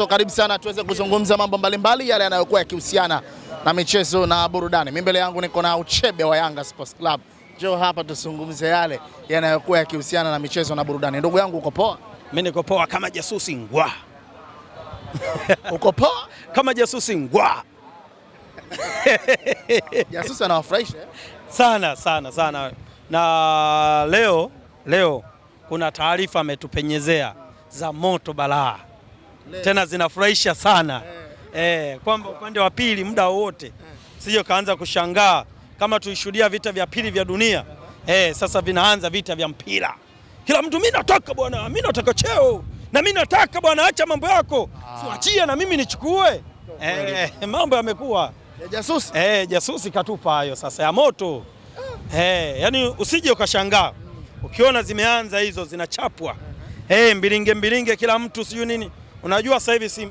So karibu sana tuweze kuzungumza mambo mbalimbali yale yanayokuwa yakihusiana na michezo na burudani. Mimi mbele yangu niko na Uchebe wa Yanga Sports Club. Njoo hapa tuzungumze yale yanayokuwa yakihusiana na michezo na burudani. Ndugu yangu uko poa? Mimi niko poa kama jasusi ngwa. Uko poa? Kama jasusi ngwa. Jasusi anawafurahisha sana. Na leo kuna taarifa ametupenyezea za moto balaa. Tena zinafurahisha sana. Kwamba upande wa pili muda wote sije kaanza kushangaa kama tulishuhudia vita vya pili vya dunia. Sasa vinaanza vita vya mpira. Kila mtu, mimi nataka bwana, mimi nataka cheo. Na mimi nataka bwana, acha mambo yako. Siachie na mimi nichukue. Mambo yamekuwa ya jasusi. Jasusi katupa hayo sasa ya moto. Yani usije ukashangaa ukiona zimeanza hizo zinachapwa. Mbilinge kila mtu sijui nini. Unajua sasa hivi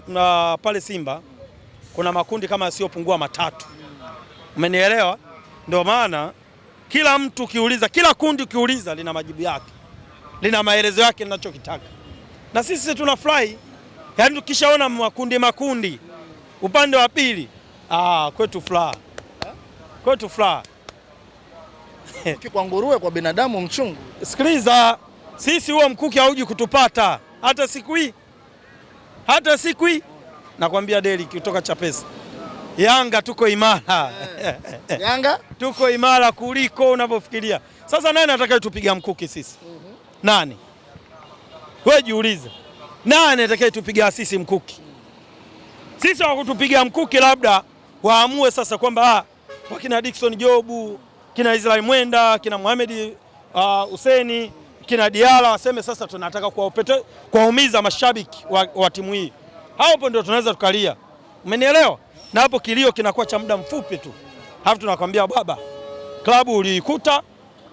pale Simba kuna makundi kama yasiyopungua matatu. Umenielewa? Ndio maana kila mtu ukiuliza, kila kundi ukiuliza lina majibu yake. Lina maelezo yake linachokitaka. Na sisi tunafurahi. Yaani tukishaona makundi upande wa pili, kwetu furaha. Kwetu furaha. Kwa nguruwe, kwa binadamu mchungu. Sikiliza, sisi huo mkuki hauji kutupata hata siku hii. Nakwambia Deli kutoka Chapesa. Yanga tuko imara. Yanga tuko imara kuliko unavyofikiria. Sasa nani atakayetupiga mkuki sisi? Nani? Wewe jiulize. Nani atakayetupiga sisi mkuki? Sisi wa kutupiga mkuki labda waamue sasa kwamba wakina Dickson Jobu, kina Israel Mwenda, kina Mohamed Hussein, kina Diala waseme sasa tunataka kuwaumiza mashabiki wa timu hii. Hapo ndio tunaweza tukalia. Umenielewa? Na hapo kilio kinakuwa cha muda mfupi tu. Hapo tunakwambia baba, klabu uliikuta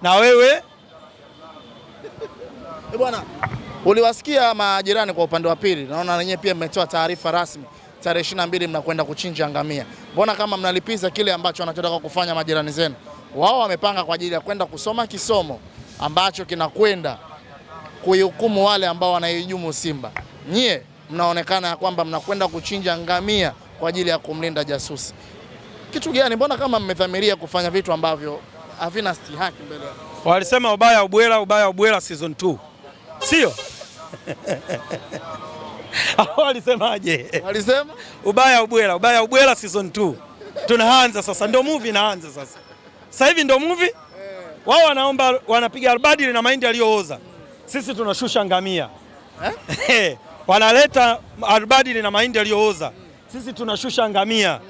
na wewe. Bwana, uliwasikia majirani kwa upande wa pili. Naona wenyewe pia mmetoa taarifa rasmi. Tarehe 22 mnakwenda kuchinja ngamia. Mbona kama mnalipiza kile ambacho wanachotaka kufanya majirani zenu? Wao wamepanga kwa ajili ya kwenda kusoma kisomo ambacho kinakwenda kuihukumu wale ambao wanaihujumu Simba. Nyie mnaonekana ya kwamba mnakwenda kuchinja ngamia kwa ajili ya kumlinda jasusi. Kitu gani? Mbona kama mmedhamiria kufanya vitu ambavyo havina stihaki mbele yao? Walisema ubaya ubwela season 2. Sio? Walisemaje? Walisema ubaya ubwela season 2. Tunaanza sasa, ndio movie inaanza sasa. Sasa hivi ndio movie. Wao wanapiga albadili na mahindi aliyooza. Sisi tunashusha ngamia. Wanaleta albadili na mahindi aliyooza. Sisi tunashusha ngamia.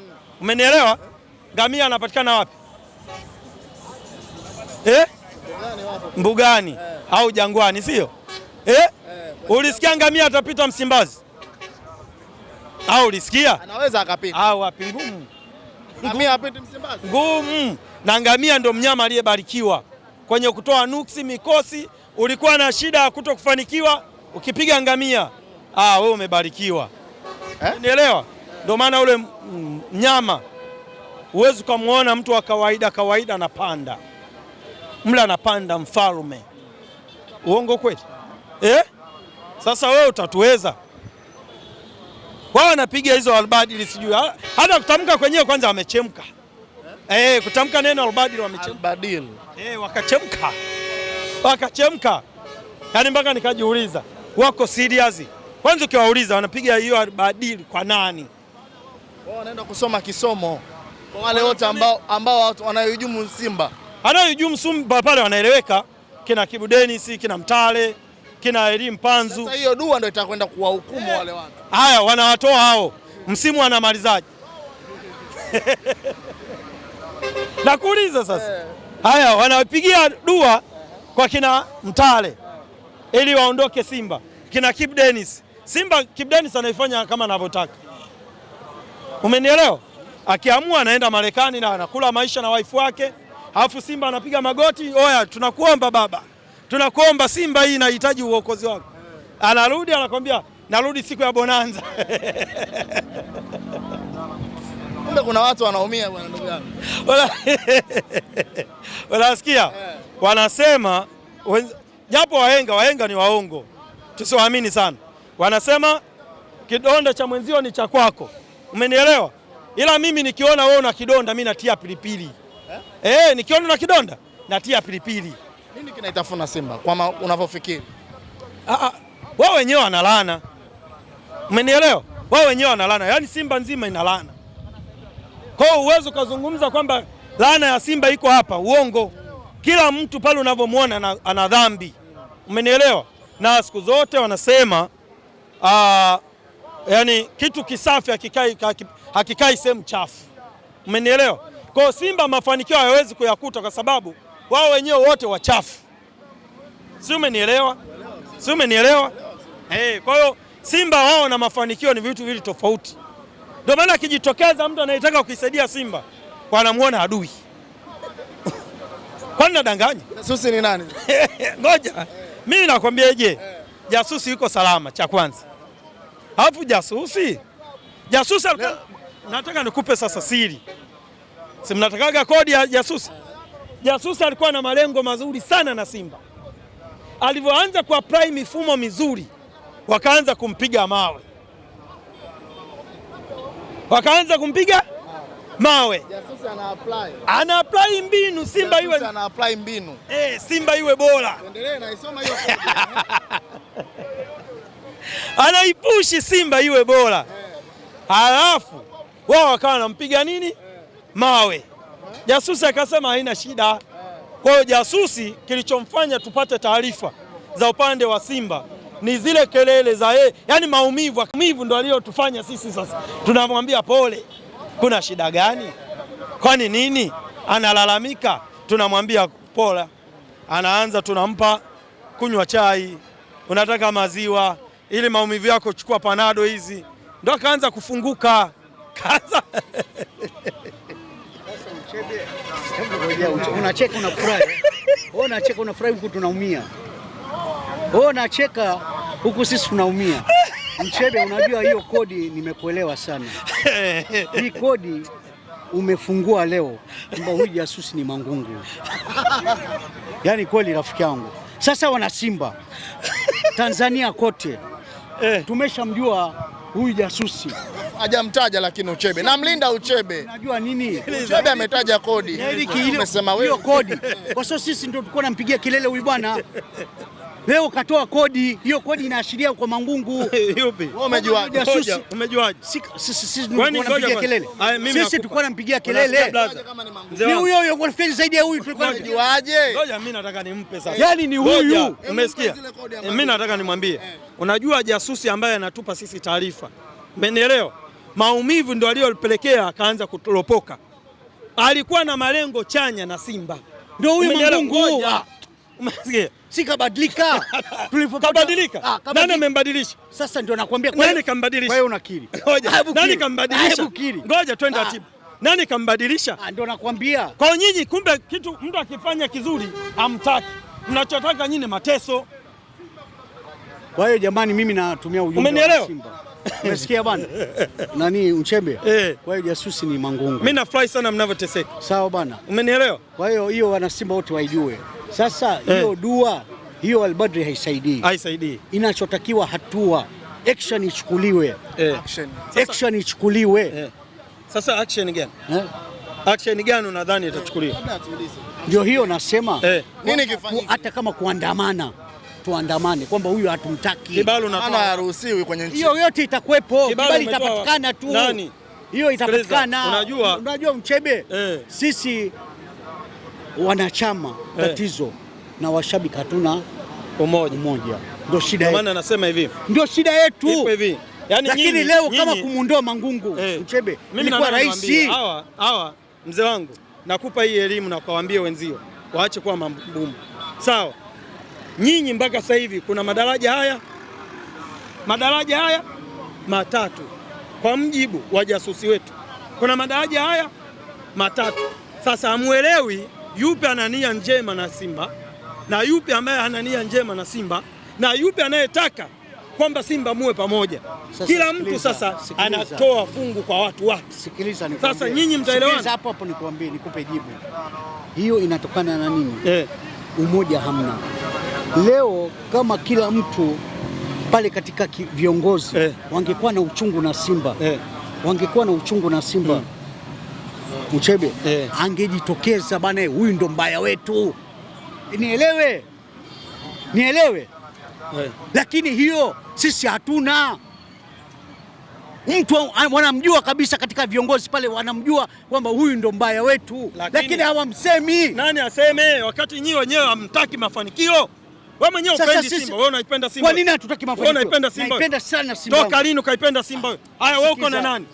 Umenielewa? Ngamia anapatikana wapi? Mbugani au Jangwani, sio? Ulisikia ngamia atapita Msimbazi? Au ulisikia? Anaweza akapita. Au wapi? Ngumu. Ngamia apite Msimbazi? Ngumu. Na ngamia ndio mnyama aliyebarikiwa kwenye kutoa nuksi, mikosi. Ulikuwa na shida ya kutokufanikiwa, ukipiga ngamia, wewe umebarikiwa. Unielewa? Ndio maana ule mnyama uwezi kumuona mtu wa kawaida anapanda. Mla anapanda mfalme. Uongo kweli? Sasa wewe utatuweza? Wao wanapiga hizo albadili sijui. Hata kutamka kwenyewe kwanza wamechemka. Kutamka neno albadili wamechemka. Albadili. Wakachemka. Yaani mpaka nikajiuliza, wako serious? Kwanza ukiwauliza wanapiga hiyo albadili kwa nani? Wao wanaenda kusoma kisomo. Kwa wale wote ambao wanayohujumu Simba. Anayohujumu Simba pale wanaeleweka, kina Kibu Dennis, kina Mtale, kina Elim Panzu. Sasa hiyo dua ndio itakwenda kuwahukumu wale watu. Haya wanawatoa hao. Msimu anamalizaje? Nakuuliza sasa. Haya wanapigia dua kwa kina Mtale ili waondoke Simba. Kina Kibu Dennis. Simba Kibu Dennis anaifanya kama anavyotaka. Umenielewa? Akiamua anaenda Marekani na anakula maisha na wife wake. Alafu Simba anapiga magoti, oya tunakuomba baba. Tunakuomba Simba hii inahitaji uokozi wako. Anarudi anakwambia narudi siku ya bonanza. Kumbe kuna watu wanaumia bwana ndugu yangu. Wanasikia? Wanasema japo wahenga ni waongo. Tusiwaamini sana. Wanasema kidonda cha mwenzio ni cha kwako, umenielewa? Ila mimi nikiona wewe una kidonda mimi natia pilipili nikiona una kidonda natia pilipili. Nini kinaitafuna Simba kwa unavyofikiri? Wao wenyewe wanalana, umenielewa? Wao wenyewe wanalana, yaani Simba nzima inalana. Kwa hiyo uwezo kuzungumza kwamba laana ya Simba iko hapa, uongo. Kila mtu pale unavyomwona ana dhambi, umenielewa? Na siku zote wanasema yani kitu kisafi hakikai sehemu chafu, umenielewa? Kwa hiyo Simba mafanikio hayawezi kuyakuta kwa sababu wao wenyewe wote wachafu, si umenielewa? Si umenielewa? Kwa hiyo Simba wao na mafanikio ni vitu vili tofauti. Ndio maana akijitokeza mtu anayetaka kuisaidia Simba wanamuona adui. Kwani nadanganya? Jasusi ni nani? Ngoja. Mimi nakwambia jasusi yuko salama cha kwanza. Alafu jasusi nataka nikupe sasa siri. Si mnatakaga kodi ya jasusi? Jasusi alikuwa na malengo mazuri sana na Simba. Alivyoanza kuapply mifumo mizuri, wakaanza kumpiga mawe. Jasusi ana apply mbinu Simba iwe Simba iwe bora. Endelee na isoma hiyo. Anaipushi Simba iwe bora. Halafu wao wakawa wanampiga nini? Mawe. Jasusi akasema haina shida. Kwa hiyo jasusi kilichomfanya tupate taarifa za upande wa Simba ni zile kelele za yani maumivu ndo aliyotufanya sisi sasa tunamwambia pole. Kuna shida gani? Kwani nini? Analalamika, tunamwambia pole. Anaanza tunampa kunywa chai, unataka maziwa ili maumivu yako chukua panado hizi. Ndo akaanza kufunguka. Unacheka unafurahi. Wewe unacheka unafurahi huku tunaumia. Wewe unacheka huku sisi tunaumia. Mchebe, unajua hiyo kodi nimekuelewa sana. Hii kodi umefungua leo kwamba huyu jasusi ni mangungu. Yaani kweli rafiki yangu. Sasa wana Simba Tanzania kote tumeshamjua huyu jasusi. Hajamtaja lakini Uchebe. Namlinda Uchebe. Unajua nini? Uchebe ametaja kodi. Umesema wewe hiyo kodi. Kwa sababu sisi ndio tulikuwa nampigia kelele huyu bwana. Leo katoa kodi. Hiyo kodi inaashiria kwa mangungu. Yupi? Wewe umejuaje? Umejuaje? Sisi tunampigia kelele. Sisi tulikuwa nampigia kelele. Ni huyo kwa feli zaidi ya huyu tulikuwa tunajuaje? Ngoja mimi nataka nimpe sasa. Yaani ni huyu. Umesikia? Mimi nataka nimwambie. Unajua jasusi ambaye anatupa sisi taarifa. Umenielewa? Maumivu ndio aliyopelekea akaanza kutulopoka. Alikuwa na malengo chanya na Simba. Ndio huyu mangungu. Umesikia? Si kabadilika. Kabadilika. Nani amembadilisha? Sasa ndio nakwambia nani kambadilisha? Wewe unakiri. Ngoja. Nani kambadilisha? Ngoja twende atibu. Nani kambadilisha? Ndio nakwambia. Kwa nyinyi kumbe kitu mtu akifanya kizuri hamtaki. Mnachotaka nyinyi mateso. Kwa hiyo jamani, mimi natumia ujumbe wa Simba. Umesikia bwana? Nani Uchebe? Kwa hiyo jasusi ni mangungu. Mimi nafurahi sana mnavyoteseka. Sawa bwana. Umenielewa? Kwa hiyo wana Simba wote waijue. Sasa hiyo dua hiyo Albadri haisaidii. Inachotakiwa hatua, action ichukuliwe. Action ichukuliwe. Sasa action gani? Action gani unadhani itachukuliwa? Ndio hiyo nasema. Nini kifanyike? Hata kama kuandamana, tuandamane kwamba huyu hatumtaki. Kibali unatoa. Haruhusiwi kwenye nchi. Hiyo yote itakuwepo. Kibali itapatikana tu. Nani? Hiyo itapatikana. Unajua Mchebe, sisi wanachama tatizo na washabiki hatuna umoja. Ndio shida yetu. Maana nasema hivi. Ndio shida yetu. Ipo hivi. Yaani lakini leo kama kumuondoa mangungu Mchebe, ilikuwa rahisi. Hawa mzee wangu, nakupa hii elimu na kuwaambia wenzio waache kuwa mambumu. Sawa? Nyinyi mpaka sasa hivi kuna madaraja haya matatu kwa mjibu wa jasusi wetu. Kuna madaraja haya matatu. Sasa hamuelewi yupi ana nia njema na Simba na yupi ambaye hana nia njema na Simba na yupi anayetaka kwamba Simba muwe pamoja. Kila mtu sasa anatoa fungu kwa watu wake. Sikiliza nikwambie. Sasa nyinyi mtaelewana. Sikiliza hapo nikwambie, nikupe jibu. Hiyo inatokana na nini? Umoja hamna. Leo kama kila mtu pale katika viongozi wangekuwa na uchungu na Simba wangekuwa na uchungu na Simba Uchebe angejitokeza bana, huyu ndo mbaya wetu, nielewe lakini hiyo sisi hatuna. Mtu wanamjua kabisa katika viongozi pale, wanamjua kwamba huyu ndo mbaya wetu, lakini hawamsemi. Nani aseme wakati nyinyi wenyewe hamtaki mafanikio? Wewe mwenyewe upendi Simba, wewe unaipenda Simba. Kwa nini hatutaki mafanikio? Wewe unaipenda Simba. Naipenda sana Simba. Toka lini ukaipenda Simba wewe? Haya, wewe uko na nani?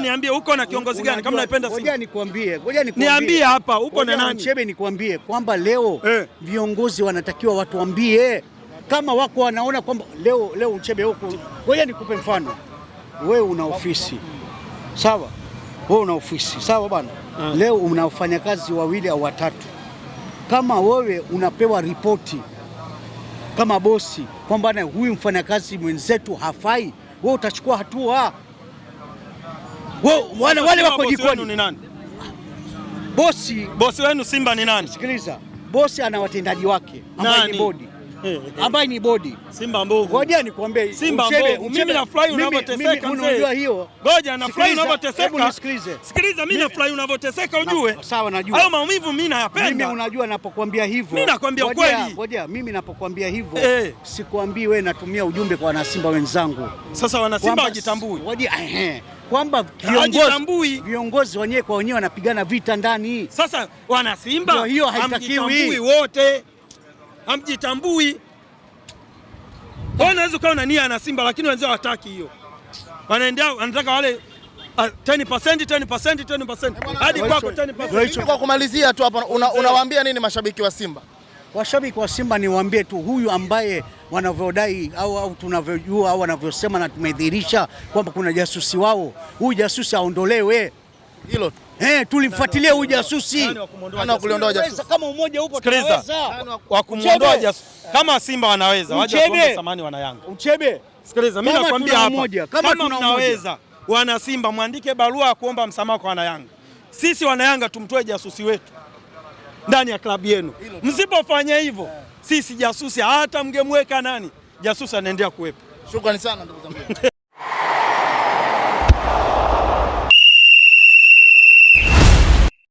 Niambie uko na kiongozi gani kama unaipenda Simba? Ngoja nikwambie. Niambie hapa uko na nani? Chebe, nikwambie kwamba leo viongozi wanatakiwa watuambie kama wako wanaona kwamba leo Chebe huko. Ngoja nikupe mfano. Wewe una ofisi. Sawa? Wewe una ofisi. Sawa bwana? Leo una wafanyakazi wawili au watatu. Kama wewe unapewa ripoti kama bosi kwamba huyu mfanyakazi mwenzetu hafai, wewe utachukua hatua. Wale wako jikoni ni nani? Bosi wenu Simba ni nani? Sikiliza, bosi ana watendaji wake ambaye ni bodi. Simba mbovu. Ngoja nikwambie Simba mbovu. Mimi nafurahi unavyoteseka mzee. Unajua hiyo? Ngoja nafurahi unavyoteseka. Hebu nisikilize. Sikiliza, mimi nafurahi unavyoteseka ujue. Sawa, najua. Hayo maumivu mimi nayapenda. Mimi unajua napokuambia hivyo. Mimi nakwambia ukweli. Ngoja mimi napokuambia hivyo sikwambii wewe, natumia ujumbe kwa wanasimba wenzangu. Sasa wanasimba wajitambui. Ngoja kwamba viongozi wenyewe kwa wenyewe wanapigana vita ndani. Sasa wanasimba hiyo haitakiwi wote. Hamjitambui. Unaweza ukawa na nia na Simba lakini wenzao hawataki hiyo. Wanataka wale 10% hadi kwako 10%. Kwa kumalizia tu hapa, unawaambia nini mashabiki wa Simba? Washabiki wa Simba niwaambie tu, huyu ambaye wanavyodai au tunavyojua au wanavyosema na tumedhihirisha kwamba kuna jasusi wao, huyu jasusi aondolewe. Hilo tulimfuatilia huyu jasusi. Ana kuliondoa jasusi. Kama umoja upo tunaweza. Wa kumuondoa jasusi. Kama Simba wanaweza, waje kuomba samani wana Yanga. Uchebe. Sikiliza, mimi nakwambia hapa. Kama mnaweza, wana Simba muandike barua ya kuomba msamaha kwa wana Yanga. Sisi wana Yanga tumtoe jasusi wetu ndani ya klabu yenu. Msipofanya hivyo, sisi jasusi hata mngemweka nani, jasusi anaendelea kuwepo. Shukrani sana ndugu zangu.